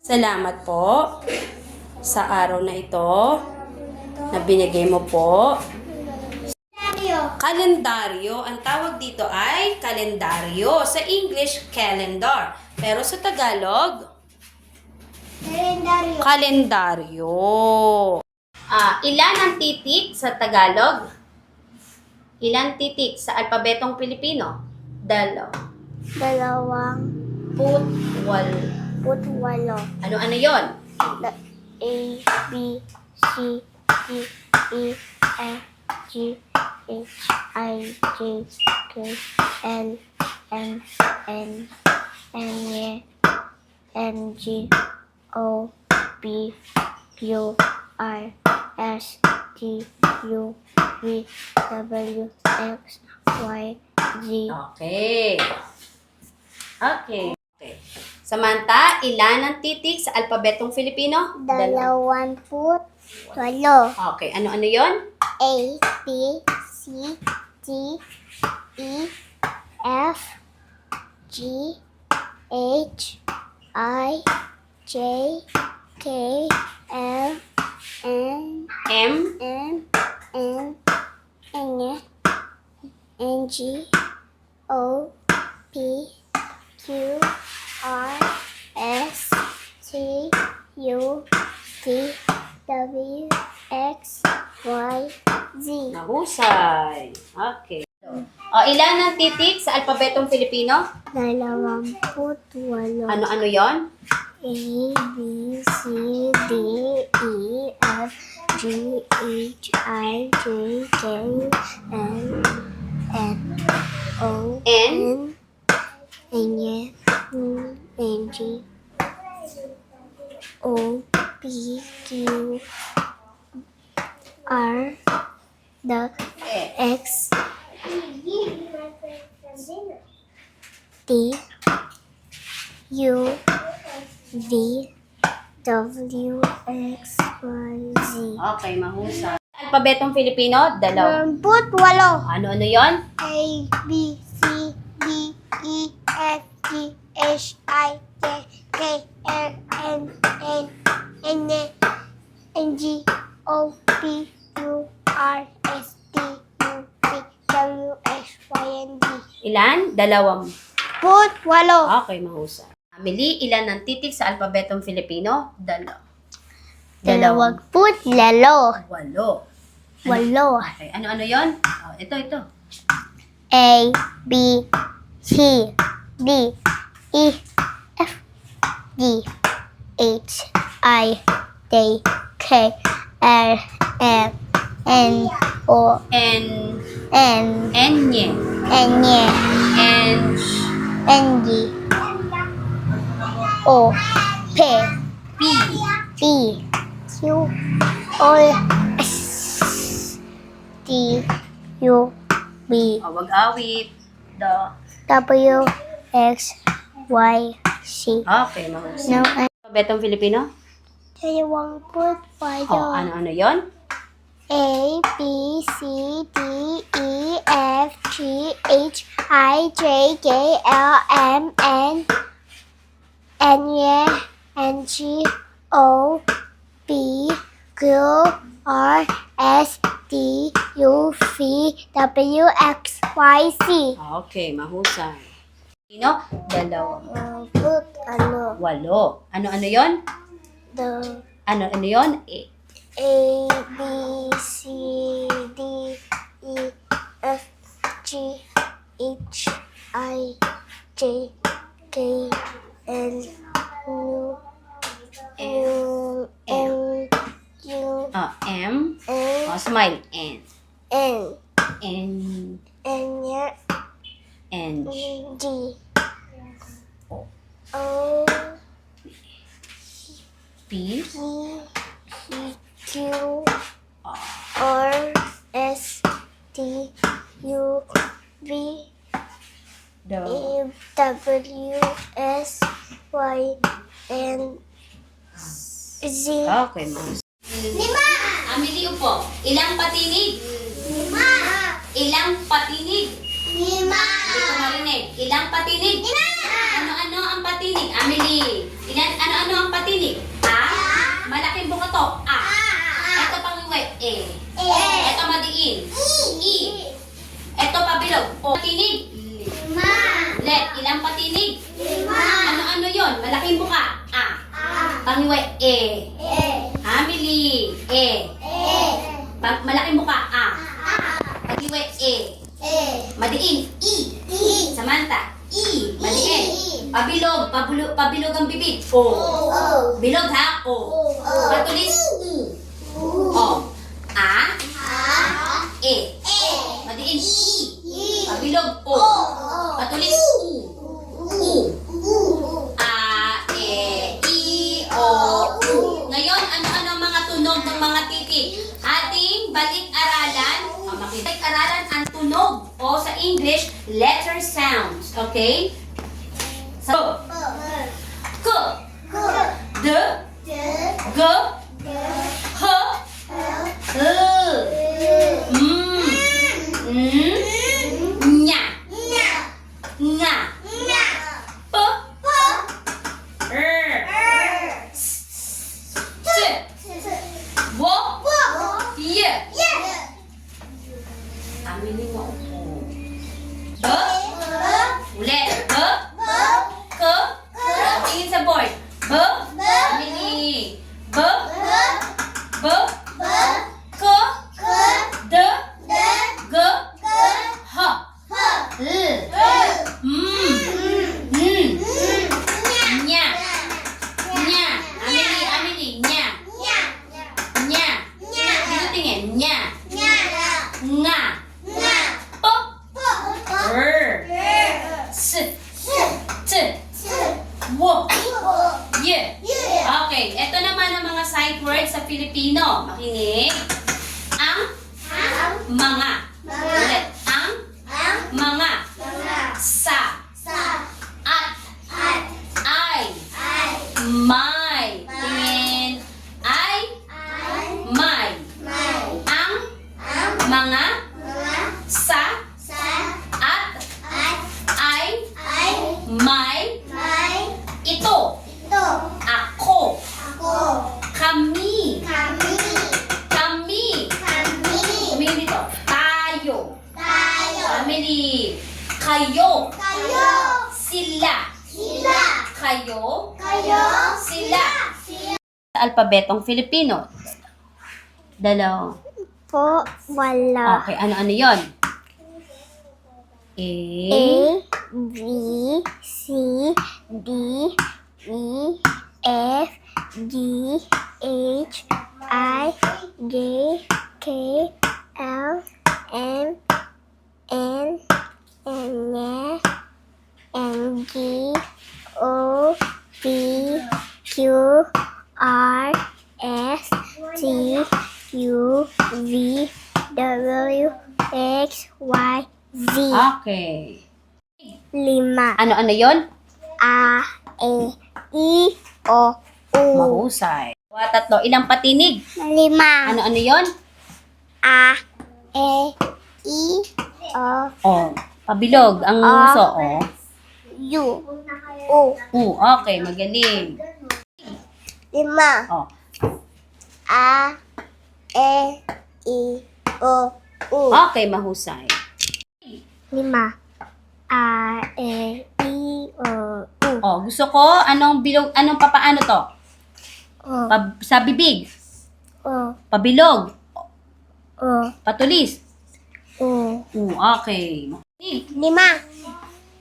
Salamat po sa araw na ito na binigay mo po. Kalendaryo. Ang tawag dito ay kalendaryo. Sa English, calendar. Pero sa Tagalog, kalendaryo. Ilan ang titik sa Tagalog? Ilan titik sa alpabetong Pilipino? Dalawang Putwalo. 8. Ano yon? A, B, C, D, E, F, G, H, I, J, K, L, M, N, N, G, O, P, Q, R, S, T, U, V, W, X, Y, Z. Okay. Samantha, ilan ang titik sa alpabetong Filipino? 28. Okay, ano yon? A, B, C, D, E, F, G, H, I, J, K, L, M, M, N, G, O, P, Q, R, S, T, U, V, W, X, Y, Z. Nahusay. Okay. Ilan ang titik sa alpabetong Filipino? 28. Ano yon? A, B, C, D, E, F, G, H, I, J, K, L, M, O, N, N, G, O, P, Q, R, the X, T, U, V, W, X, Y, Z. Okay, mahusay. Alpabetong Filipino, 2. 28. Ano yon? A, B, C, D, E, F, G, H, I, J, K, L, M, N, G, O, P, Q, R, S, T, U, V, W, X, Y, and Z. Ilan? 2. 28. Okay, mahusay. Amelie, ilan ang titik sa alpabetong Filipino? 2. 28. 8. Okay, ano yon? Ito. A, B, C, D, E, F, G, H, I, J, K, L, M, N, O, N, N, Enye, N, N, N, G, O, P, P, P, Q, R, S, T, U, V, wag awit. W, X, Y, Z. Okay, mahusay. No, Alpabetong Filipino? 28. Ano yon? A, B, C, D, E, F, G, H, I, J, K, L, M, N, N, G, O, P, Q, R, S, T, U, V, W, X, Y, Z. Okay, mahusay. Filipino? 2. 8. Ano yon? The Ano yon? A, B, C, D, E, F, G, H, I, J, K, L, M, U, M. N, Smile. N. N, N. N, N. G, O, P. P, Q, R, S, T, U, V, W, S, Y, and Z. Okay, mahusay. Amelie, upo. Ilang patinig? 5. Ilang patinig? Lima. Hindi ko marinig. Ilang patinig? Ano-ano ang patinig? Amelie. Ano-ano ang patinig? A. Malaking buka to. A. Ito pangiway. E. Ito madiin. I. Ito pabilog. O. Patinig. Lima. Let. Ilang patinig? Lima. Ano-ano yon? Malaking buka. A. Pangiway. E. Amelie. E. Malaking buka. A. Pagiway. E. Madiin. I. Samantha. I. Madiin. Pabilog. Pabilog ang bibig. O. Bilog ha? O. Patulis. U. O. A. E. Madiin. I. Pabilog. O. Patulis. U. U. A. E. I. O. U. Ngayon, ano-ano ang mga tunog ng mga titik? Ating balik-aralan. Balik-aralan ang tunog. O sa English, letter sounds. Okay? So, K. D. G. H. L. M. N. Nya. Nga. P. R. S. Wo. Y. Amelie mo upo. B. Ulit. B. K. Tingin sa board. B. Amelie. B. B. K. D. G. H. L. M. N. Nya. Nya. Amelie. Nya. Nya. Dito tingin. Nya. Nga. P. R. S. T. Wo. Y. Okay, ito naman ang mga sight words sa Filipino. Makinig. Ang mga. Ulit. Ang mga. Sa. At. Ay. May. Tingin. Ay. May. Ang mga. Sa. At. Ay. May. Ito. Ako. Kami. Tumingin dito. Tayo. Family. Kayo. Sila. Kayo. Sila. Sa alpabetong Filipino. Dalaw. Po, wala. Okay, ano-ano yon? A. B, C, D, E, F, G, H, I, J, K, L, M, N, N, G, O, P, Q, R, S, T, U, V, W, X, Y, Z. Okay. Lima. Ano-ano yon? A, E, I, O, U. Mahusay. Tatlo. Ilang patinig? Lima. Ano-ano yon? A, E, I, O, O. Pabilog. Ang uso. O. U. U. U. Okay, magaling. Lima. O. A, E, I, O, U. Okay, mahusay. Lima. A, E, I, O, U. O, gusto ko, anong bilog, anong papaano to? O, Sa bibig. O, Pabilog. O, Patulis. U. U. Okay. Lima.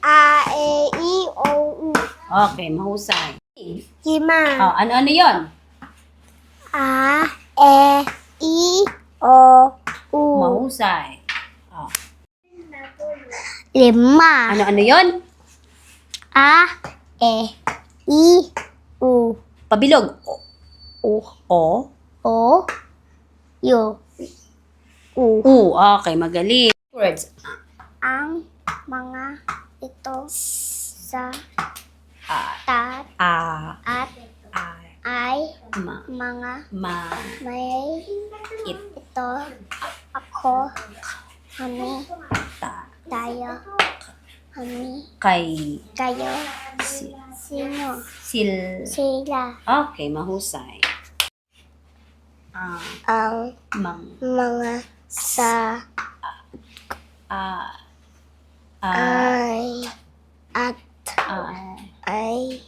A, E, I, O, U. Okay, mahusay. Lima. O, ano-ano yon? A, E, I, O, U. Mahusay. O. Lima. Ano-ano yon? A, E, I, U. Pabilog. U. O. O, U. U. U. Okay, magaling. Words. Ang mga ito sa A. tat A. at I. ay Ma. mga Ma. may It. ito ako kami Ta. tayo, kami, kayo, si, sino, sila, Okay, mahusay. ang mga sa ay at ay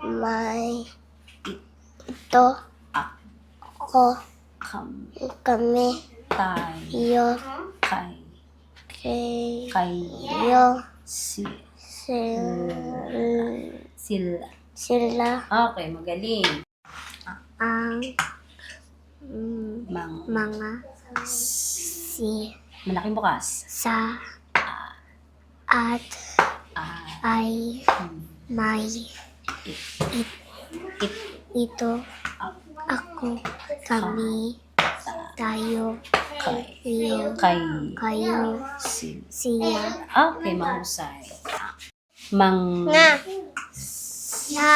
may ito ko kami yo kayo sila Okay, magaling. ang Mang. mga Malaking bukas. sa at ay may ito ako kami tayo iyo kayo siya Okay, mahusay. Mang. nga sa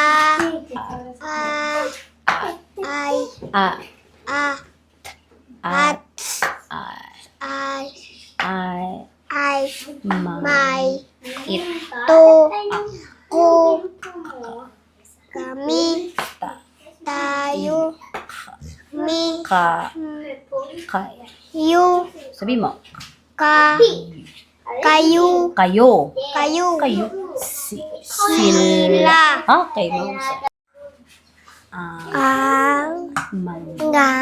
ay at ay may ito ko kami tayo yu Sabi mo. kayo Kayo. sila Okay, mahusay. ang nga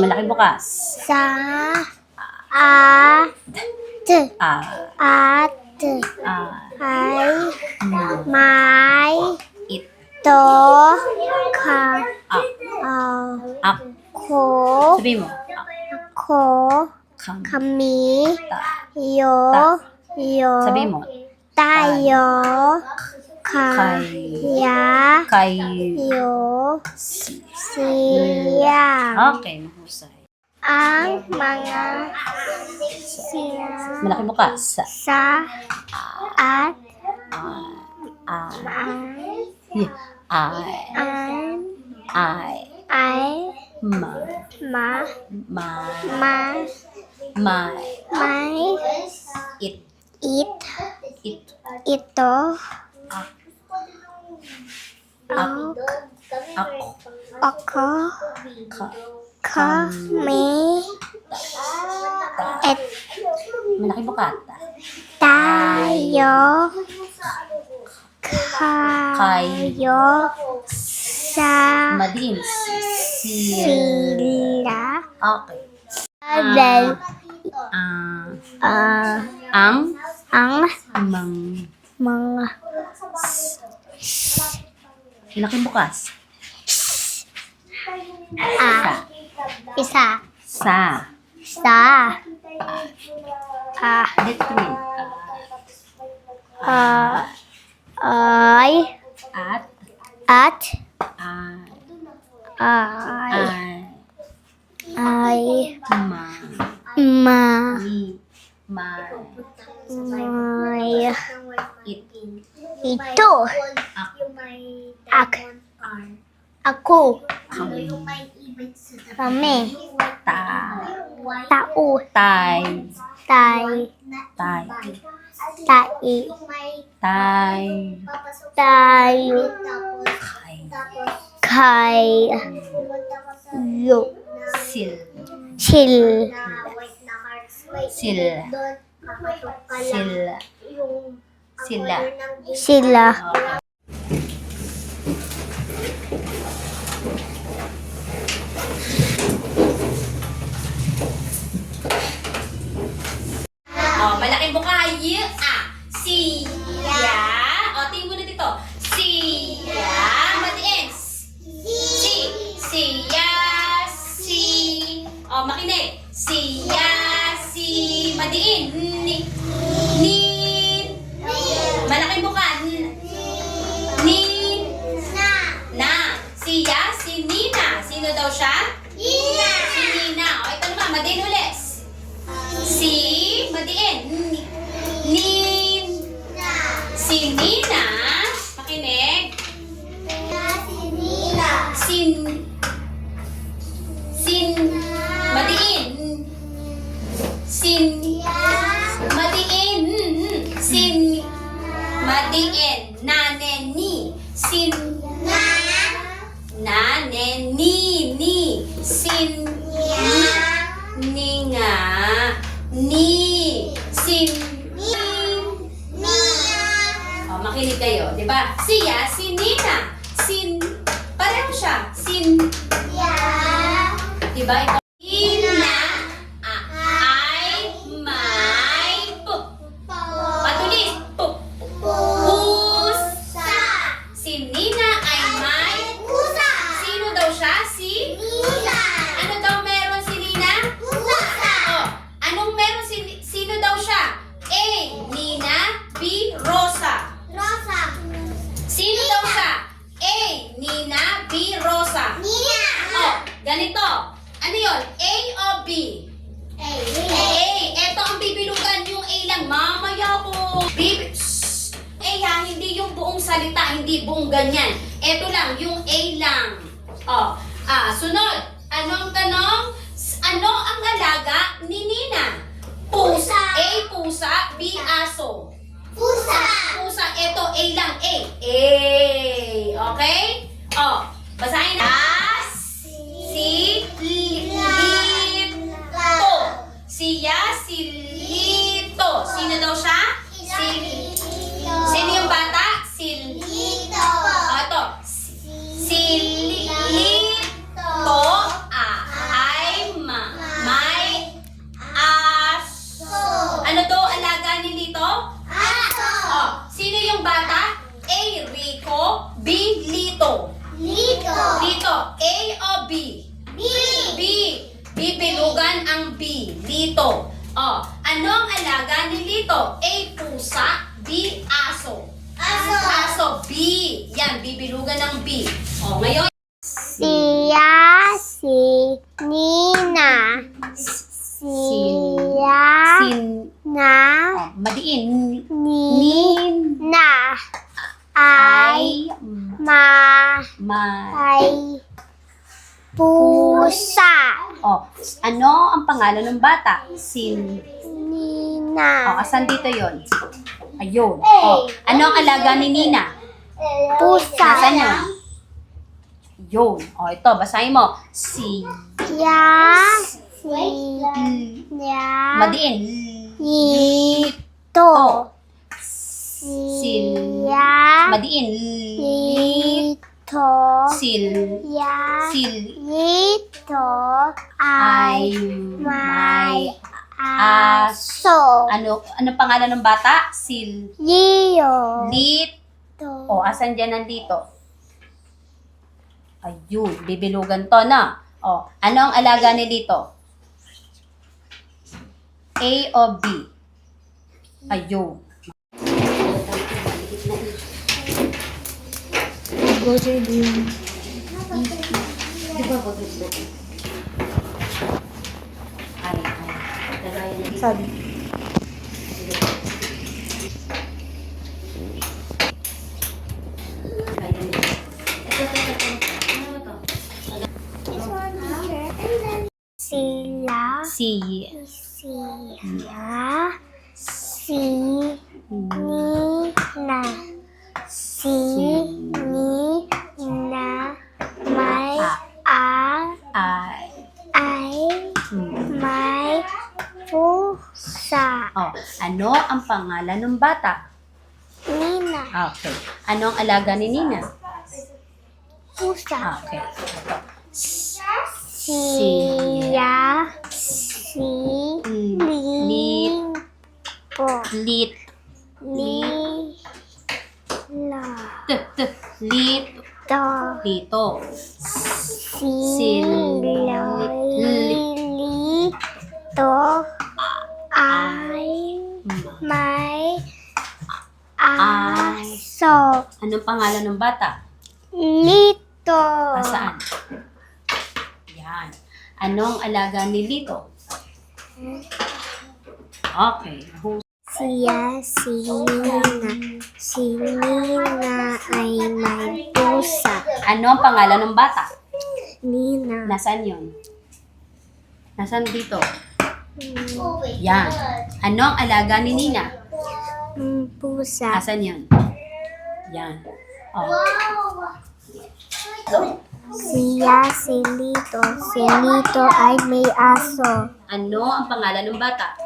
Malaking bukas. sa at ay may ito ako Sabi mo. kami yo Sabi mo. tayo kaya yo siya Okay, mahusay. ang mga siya Malaking bukas. sa at ay may ito ako kami Malaking bukas. tayo kayo sa Madiin. sila Okay. then Ang mga malaking bukas. isa Sa. Dito rin. ay At. ay may ito ako kami tao tayo kayo sila Malaking buka. Siya. Tingin mo na dito. Siya. Madiin. Siya. Makinig. Siya. Madiin. Malaking buka. Na. Siya. Si Nina. Sino daw siya? Nina. Si Nina. Ito naman. Madiin ulit. Madiin. Si Nina. Makinig. Madiin. Madiin. Naneni. Naneni. Ni. Ninga. Ni. Oh, makinig kayo, di ba? Siya, si Nina. Pareho siya. Di ba? Ito. Ina ay may patulis. Pusa. Si Nina ay may sino daw siya? Ano daw meron si Nina? Oh, anong meron sino daw siya? A. Nina. B. Rosa. Sino daw siya? A. Nina. B. Rosa. Oh, ganito. Ano yun? A o B? A. Ito ang bibilugan. Yung A lang. Mamaya po. Shhh. A ha, hindi yung buong salita. Hindi buong ganyan. Ito lang. Yung A lang. Oh. Sunod. Anong tanong? Ano ang alaga ni Nina? Pusa. A. Pusa. B. Aso. Pusa. Ito. A lang. A. Okay? Oh. Basahin na. Silito. Sino daw siya? Sino yung bata? Ito. Silito ay may aso. Ano to alaga ni Lito? Oh, sino yung bata? A. Rico. B. Lito. A o B? B. Bibilugan ang B. Lito. Oh, ano ang alaga ni Lito? A. Pusa. B. Aso. Aso. B. Yan, bibilugan ng B. Oh, ngayon. Siya, si Nina. Madiin. Nina ay may pusa. Oh, ano ang pangalan ng bata? Nina. Oh, asan dito yon? Ayun. Oh, ano ang alaga ni Nina? Pusa. Asan yun? Yun. Oh, ito, basahin mo. Madiin. Lito. Madiin. Lito. Lito ay may aso. Ano pangalan ng bata? Leo. Lito. O, asan dyan nandito? Ayun, bibilugan to na. O, ano ang alaga ni Lito? A o B? Ayun. Sabi. Sila. Nina. May may pusa. Oh, ano ang pangalan ng bata? Nina. Okay. Ano ang alaga ni Nina? Pusa. Okay. Siya. Lit. Lito. Lito ay may aso. Anong pangalan ng bata? Lito. Saan? Yan. Anong alaga ni Lito? Okay. Siya, si Nina ay may pusa. Ano ang pangalan ng bata? Nina. Nasaan yun? Nasaan dito? Yan. Ano ang alaga ni Nina? Pusa. Asan yun? Yan. Oh. Siya, si Lito. Si Lito ay may aso. Ano ang pangalan ng bata?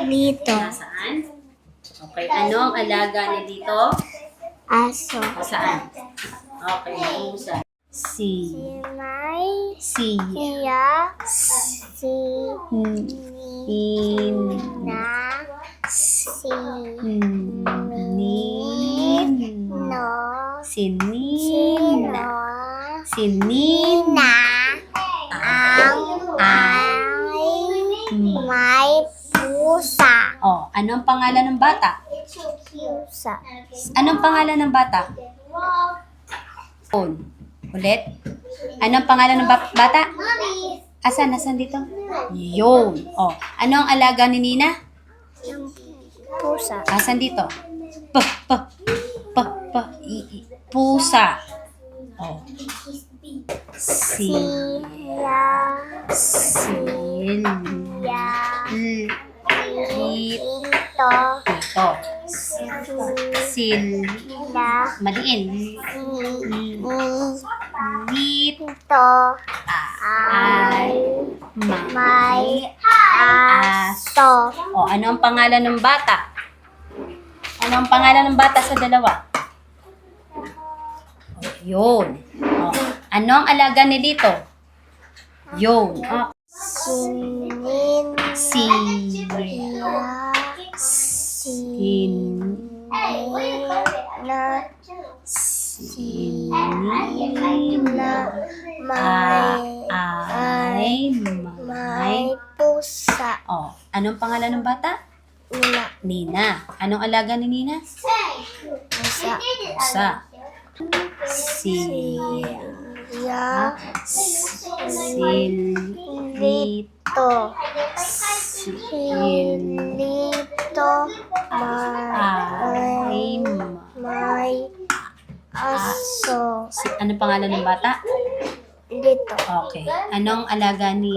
Lito. Nasaan? Okay. Ano ang alaga ni Lito? Aso. Saan? Okay. Mahusay. Si. May. Si. Siya. Si. Nina. Si. Nin. No. Sinin. Sino. Sinin. Na. Ang may pusa. Oh, anong pangalan ng bata? Pusa. Anong pangalan ng bata? Phone. Ulit. Anong pangalan ng bata? Asan? Nasaan dito? Yun. Oh, ano ang alaga ni Nina? Pusa. Asan dito? Pusa. Oh. Siya. Sil. Ito. Ito. Sil. La. Maliin. Lit. Ito. Ay. May aso. O, ano ang pangalan ng bata? Ano ang pangalan ng bata sa dalawa? O, yun. O, ano ang alaga ni dito? Yun. O, Sinin. sin. Na. Sin. Na. Ay. May pusa. O, anong pangalan ng bata? Nina. Nina. Anong alaga ni Nina? Pusa. Pusa. Ya. Silito. Lito. May aso. Ano pangalan ng bata? Lito. Okay. Anong alaga ni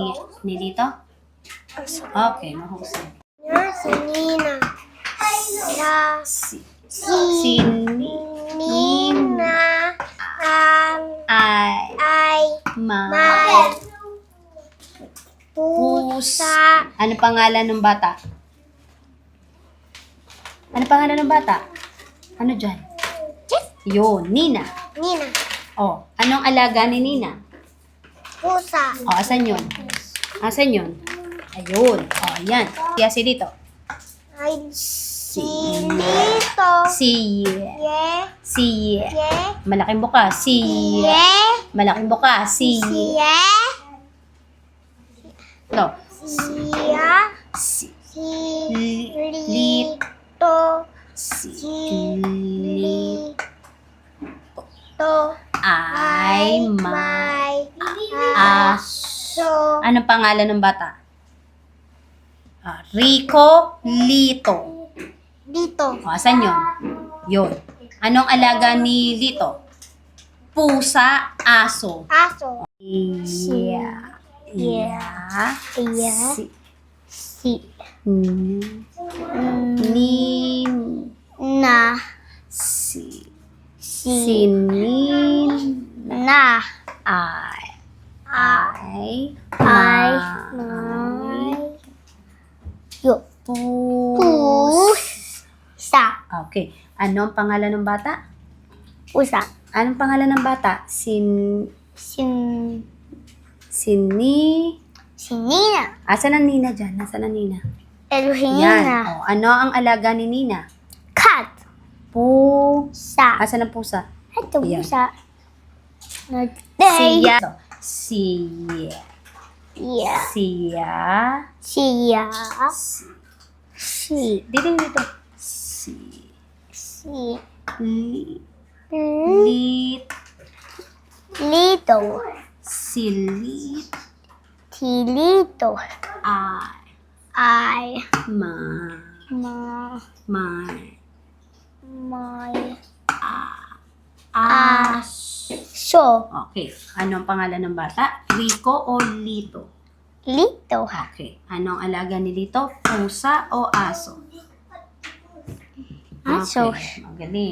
Lito? Aso. Okay, mahusay. Si Nina. Na. Sin Nina. Ay. May pusa. Ano pangalan ng bata? Ano pangalan ng bata? Ano dyan? Yun, Nina. Nina. Oh, anong alaga ni Nina? Pusa. Oh, asan yun? Asan yun? Ayun. Oh, yan. Kaya si dito. Ay, si Lito. Si. Ye. Si. Ye. Malaking buka. Si. Ye. Malaking buka. Si. Ye. To. Siya. Si. Si Lit. Lito. Si. Lito. Ay. May Aso. aso. Anong pangalan ng bata? Rico Lito. Dito. O, asan yun? Yun. Anong alaga ni Lito? Pusa, aso. Aso. Yeah. Yeah. Yeah. Si. Nin. Na. Si. Sinin. Na. Ay. Ay. May. Yo. Pusa. Okay. Ano ang pangalan ng bata? Pusa. Anong pangalan ng bata? Sini. Si Nina. Asan ang Nina dyan? Nasaan ang Nina? Yan. Elohina. O, ano ang alaga ni Nina? Cat. Pusa. Sa. Asan ang pusa? Ito Yan. pusa. Day. Siya. Siya. Yeah. Siya. Siya. Si. Dito. Si. Si. Li. L- Lit. Lito. Silit. Tilito. Ay. Ay. Ma. May. As. So. Okay. Ano ang pangalan ng bata? Rico o Lito? Lito. Okay. Anong alaga ni Lito? Pusa o aso? Aso. Okay. Magaling.